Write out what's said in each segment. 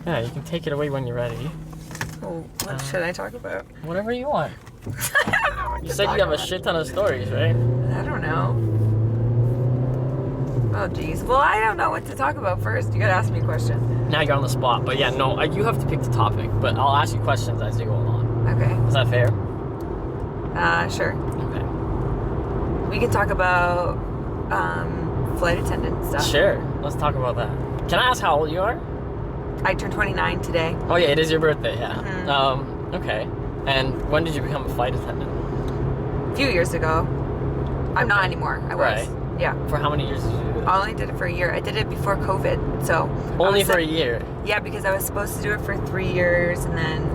Yeah, you can take it away when you're ready. Oh, what should I talk about? Whatever you want. I don't know what You to said talk you have a about. shit ton of stories, right? I don't know. Oh, geez. Well, I don't know what to talk about first. You gotta ask me a question. Now you're on the spot, but yeah, no, you have to pick the topic, but I'll ask you questions as you go along. Okay. Is that fair? Sure. Okay. We can talk about flight attendant stuff. Sure, let's talk about that. Can I ask how old you are? I turned 29 today. Oh yeah, it is your birthday, yeah. Mhm. Okay. And when did you become a flight attendant? A few years ago. I'm not anymore. I was. Right. Yeah. For how many years did you do that? I only did it for a year. I did it before COVID, so. Only for a year? Yeah, because I was supposed to do it for 3 years, and then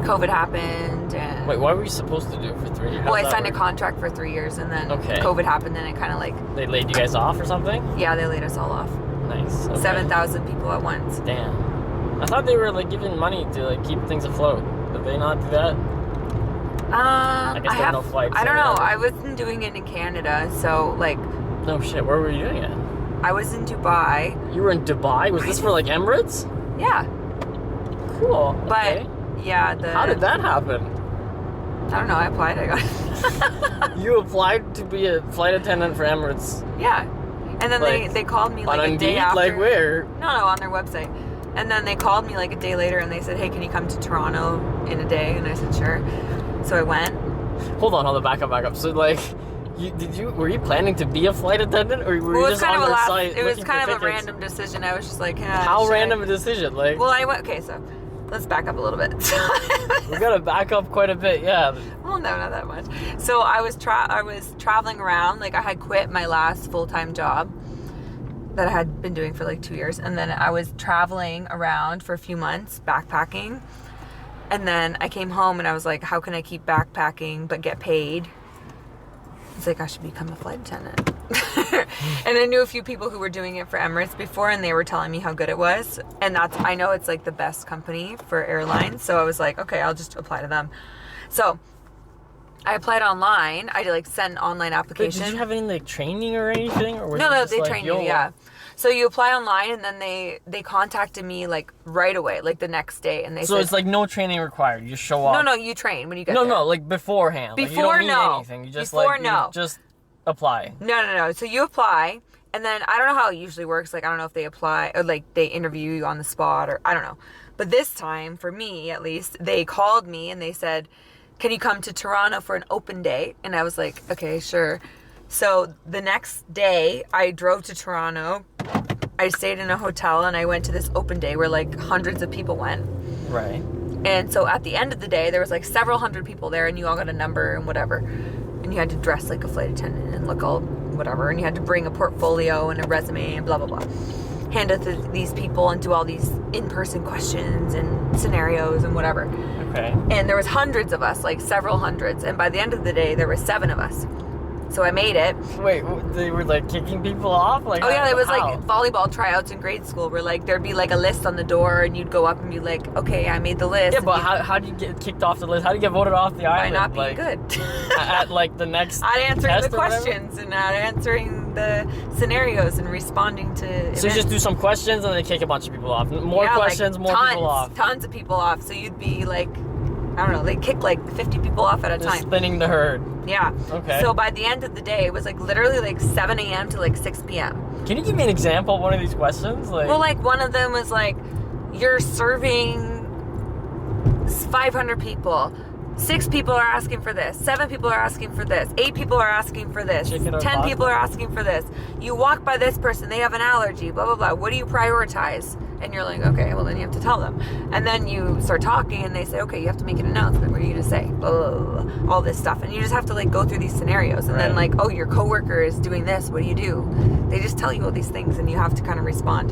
COVID happened, and... Wait, what were you supposed to do for 3 years? Well, I signed a contract for 3 years, and then Okay. COVID happened, and it kind of like... They laid you guys off or something? Yeah, they laid us all off. Nice. Okay. 7,000 people at once. Damn. I thought they were like giving money to like keep things afloat. Did they not do that? I guess there are no flights. I don't or know. whatever. I wasn't doing it in Canada, so like... No shit, where were you doing it? I was in Dubai. You were in Dubai? Was this for like Emirates? Yeah. Cool. But, okay. yeah, How did that happen? I don't know. I applied. I got it. You applied to be a flight attendant for Emirates? Yeah. And then Like, they called me like on a day Indeed? after. Like where? No, on their website. And then they called me like a day later and they said, hey, can you come to Toronto in a day? And I said, sure. So I went. Hold on, back up. So like, were you planning to be a flight attendant, or were you just on their site it was looking kind for of a tickets? random decision. I was just like, How random a decision? Like, Well, I went, okay, so let's back up a little bit. we gotta back up quite a bit, yeah. Well, no, not that much. So I was traveling around. Like, I had quit my last full-time job that I had been doing for like 2 years. And then I was traveling around for a few months, backpacking. And then I came home and I was like, how can I keep backpacking but get paid? It's like, I should become a flight attendant. And I knew a few people who were doing it for Emirates before, and they were telling me how good it was. And I know it's like the best company for airlines. So I was like, okay, I'll just apply to them. So I applied online. I like sent an online application. Wait, did you have any like training or anything? Or was No, it just they like, train you, yeah. So you apply online, and then they contacted me like right away, like the next day, and they So said, it's like no training required. You just show up. no, you train when you get there. No, like beforehand. Like, you Before, don't need no. anything. You just Before, like no. you just apply. No. So you apply, and then I don't know how it usually works. Like, I don't know if they apply or like they interview you on the spot, or I don't know. But this time, for me at least, they called me and they said, can you come to Toronto for an open day? And I was like, okay, sure. So the next day, I drove to Toronto. I stayed in a hotel and I went to this open day where like hundreds of people went. Right. And so at the end of the day, there was like several hundred people there, and you all got a number and whatever. And you had to dress like a flight attendant and look all whatever. And you had to bring a portfolio and a resume and blah, blah, blah. Hand it to these people and do all these in-person questions and scenarios and whatever. Okay. And there was hundreds of us, like several hundreds. And by the end of the day, there were 7 of us. So I made it. Wait, they were like kicking people off? Like, Oh yeah, it was how? like volleyball tryouts in grade school where like there'd be like a list on the door and you'd go up and be like, okay, I made the list. Yeah, but how do you get kicked off the list? How do you get voted off the by island? not being like, good. at like the next At answering test the or whatever? questions and at answering the scenarios and responding to events. So you just do some questions and they kick a bunch of people off. More Yeah, questions, like, more tons, people off. Tons of people off. So you'd be like, I don't know, they kick like 50 people off at a Just time. spinning the herd. Yeah. Okay. So by the end of the day, it was like literally like 7 a.m. to like 6 p.m. Can you give me an example of one of these questions? Like, Well, like one of them was like, you're serving 500 people. 6 people are asking for this. 7 people are asking for this. 8 people are asking for this. Chicken or 10 pasta? people are asking for this. You walk by this person, they have an allergy, blah, blah, blah. What do you prioritize? And you're like, okay, well then you have to tell them. And then you start talking and they say, okay, you have to make an announcement. What are you going to say? Blah, blah, blah, all this stuff. And you just have to like go through these scenarios. And then Right. like, oh, your coworker is doing this. What do you do? They just tell you all these things and you have to kind of respond.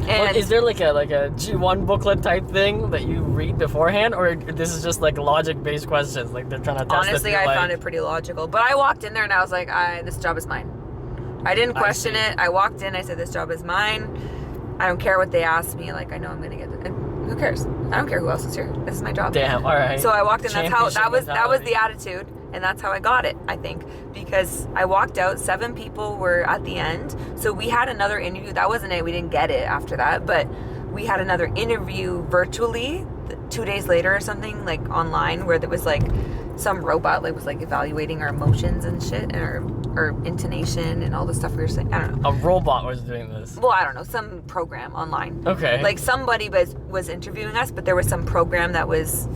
And is there like a G1 booklet type thing that you read beforehand, or this is just like logic-based questions? Like they're trying to test honestly, if I you're, like, found it pretty logical. But I walked in there and I was like, this job is mine. I didn't question see. it. I walked in, I said, this job is mine. I don't care what they ask me. Like, I know I'm going to get it. And who cares? I don't care who else is here. This is my job. Damn. All right. So I walked in. That was Championship the attitude, and that's how I got it. I think because I walked out. 7 people were at the end, so we had another interview. That wasn't it. We didn't get it after that, but we had another interview virtually 2 days later or something, like online, where there was like some robot like was like evaluating our emotions and shit and our intonation and all the stuff we were saying. I don't know. A robot was doing this. Well, I don't know, some program online. Okay. Like somebody was interviewing us, but there was some program that was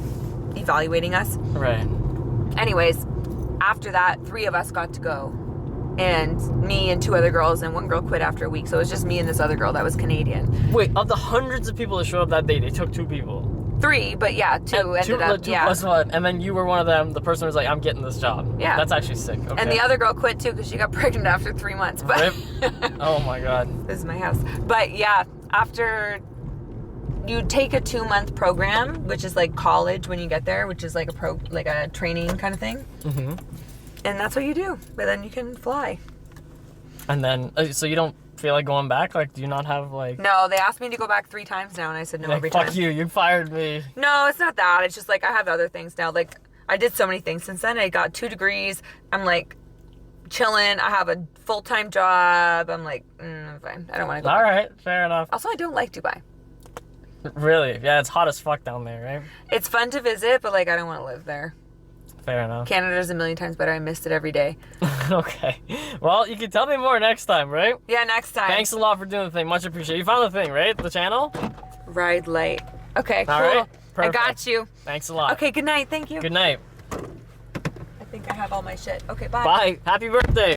evaluating us. Right. Anyways, after that, 3 of us got to go. And me and 2 other girls, and 1 girl quit after a week. So it was just me and this other girl that was Canadian. Wait, of the hundreds of people that showed up that day, they took 2 people. 3, but yeah, 2 ended up. 2 plus 1, and then you were one of them. The person was like, "I'm getting this job." Yeah, that's actually sick. Okay. And the other girl quit too because she got pregnant after 3 months. But oh my god, this is my house. But yeah, after you take a 2-month program, which is like college when you get there, which is like a training kind of thing. Mm-hmm. And that's what you do. But then you can fly. And then, so you don't feel like going back? Like, do you not have like... No, they asked me to go back 3 times now, and I said no every time. Fuck you fired me. No, it's not that. It's just like I have other things now. Like, I did so many things since then. I got 2 degrees. I'm like chilling. I have a full-time job. I'm like, I'm fine. I don't want to go All back. right, fair enough. Also, I don't like Dubai. Really? Yeah, it's hot as fuck down there, right? It's fun to visit, but like I don't want to live there. Fair enough. Canada's a million times better. I missed it every day. Okay. Well, you can tell me more next time, right? Yeah, next time. Thanks a lot for doing the thing. Much appreciated. You found the thing, right? The channel? RideLight. Okay, cool. All right. I got you. Thanks a lot. Okay, good night. Thank you. Good night. I think I have all my shit. Okay, bye. Bye. Happy birthday.